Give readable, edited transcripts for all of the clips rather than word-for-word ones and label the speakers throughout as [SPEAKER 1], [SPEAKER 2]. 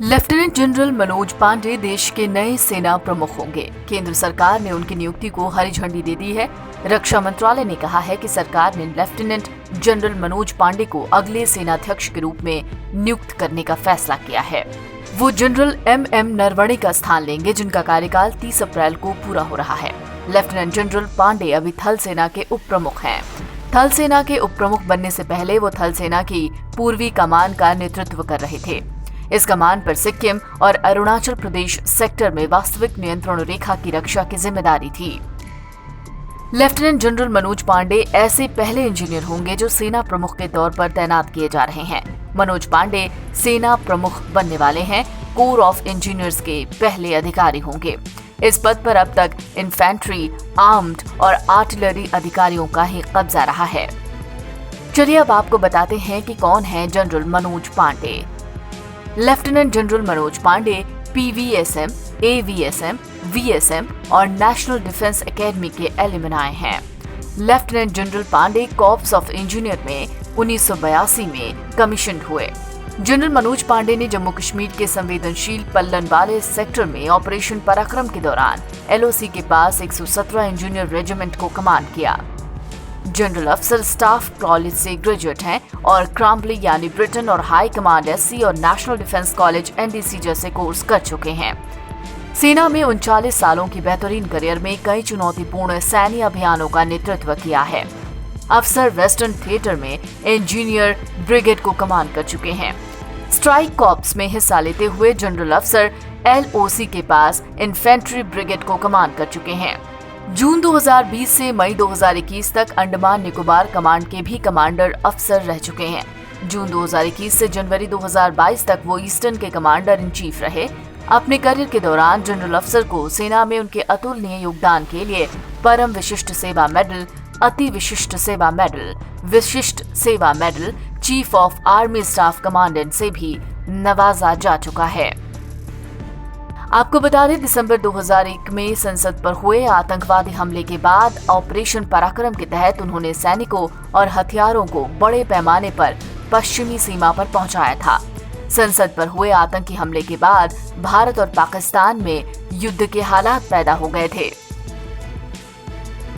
[SPEAKER 1] Lieutenant general Manoj Pandey देश के नए सेना प्रमुख होंगे। केंद्र सरकार ने उनकी नियुक्ति को हरी झंडी दे दी है। रक्षा मंत्रालय ने कहा है कि सरकार ने लेफ्टिनेंट जनरल मनोज पांडे को अगले सेनाध्यक्ष के रूप में नियुक्त करने का फैसला किया है। वो जनरल एम नरवणे का स्थान लेंगे, जिनका कार्यकाल 30 अप्रैल को पूरा हो रहा है। लेफ्टिनेंट जनरल पांडे अभी थल सेना के उप प्रमुख हैं। थल सेना के उप प्रमुख बनने से पहले वो थल सेना की पूर्वी कमान का नेतृत्व कर रहे थे। इस कमान पर सिक्किम और अरुणाचल प्रदेश सेक्टर में वास्तविक नियंत्रण रेखा की रक्षा की जिम्मेदारी थी। लेफ्टिनेंट जनरल मनोज पांडे ऐसे पहले इंजीनियर होंगे जो सेना प्रमुख के तौर पर तैनात किए जा रहे हैं। मनोज पांडे सेना प्रमुख बनने वाले हैं। कोर ऑफ इंजीनियर्स के पहले अधिकारी होंगे। इस पद पर अब तक इन्फेंट्री, आर्म्ड और आर्टिलरी अधिकारियों का ही कब्जा रहा है। चलिए अब आपको बताते हैं कि कौन है general Manoj Pande. Lieutenant general Manoj Pande PVSM, AVSM, VSM और नेशनल डिफेंस एकेडमी के एलुमनाई हैं। Lieutenant general Pande corps of engineer में 1982 में कमीशन हुए। जनरल मनोज पांडे ने जम्मू कश्मीर के संवेदनशील पल्लन वाले सेक्टर में ऑपरेशन पराक्रम के दौरान LOC के पास 117 इंजीनियर रेजिमेंट को कमांड किया। जनरल अफसर स्टाफ कॉलेज से ग्रेजुएट हैं और क्रैम्बली यानी ब्रिटेन और हाई कमांड SC और नेशनल डिफेंस कॉलेज NDC जैसे कोर्स कर चुके हैं। सेना में 39 सालों की बेहतरीन करियर में कई चुनौतीपूर्ण सैन्य अभियानों का नेतृत्व किया है। अफसर वेस्टर्न थिएटर में इंजीनियर ब्रिगेड को कमांड कर चुके हैं। स्ट्राइक कॉर्प्स में हिस्सा लेते हुए जनरल अफसर LOC के पास इन्फेंट्री ब्रिगेड को कमांड कर चुके हैं। जून 2020 से मई 2021 तक अंडमान निकोबार कमांड के भी कमांडर अफसर रह चुके हैं। जून 2021 से जनवरी 2022 तक वो ईस्टर्न के कमांडर इन चीफ रहे। अपने करियर के दौरान जनरल अफसर को सेना में उनके अतुलनीय योगदान के लिए परम विशिष्ट सेवा मेडल, अति विशिष्ट सेवा मेडल, विशिष्ट सेवा medal, chief of army staff commandant से भी नवाजा जा चुका है। आपको बता दें, दिसंबर 2001 में संसद पर हुए आतंकवादी हमले के बाद ऑपरेशन पराक्रम के तहत उन्होंने सैनिकों और हथियारों को बड़े पैमाने पर पश्चिमी सीमा पर पहुंचाया था। संसद पर हुए आतंकी हमले के बाद भारत और पाकिस्तान में युद्ध के हालात पैदा हो गए थे।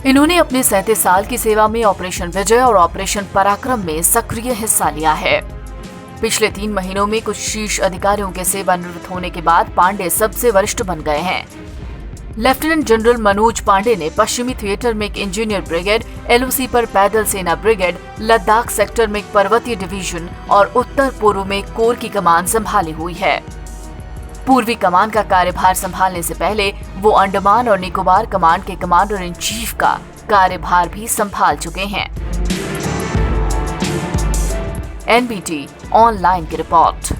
[SPEAKER 1] इन्होंने अपने 37 साल की सेवा में ऑपरेशन विजय और ऑपरेशन पराक्रम में सक्रिय हिस्सा लिया है। पिछले 3 महीनों में कुछ शीर्ष अधिकारियों के सेवानिवृत्त होने के बाद पांडे सबसे वरिष्ठ बन गए हैं। लेफ्टिनेंट जनरल मनोज पांडे ने पश्चिमी थिएटर में एक इंजीनियर ब्रिगेड, LOC पर पैदल सेना ब्रिगेड, लद्दाख सेक्टर में एक पर्वतीय डिवीजन और उत्तर पूर्व में कोर की कमान संभाली हुई है। पूर्वी कमान का कार्यभार संभालने से पहले वो अंडमान और निकोबार कमांड के कमांडर इन चीफ का कार्यभार भी संभाल चुके हैं। NBT ऑनलाइन की रिपोर्ट।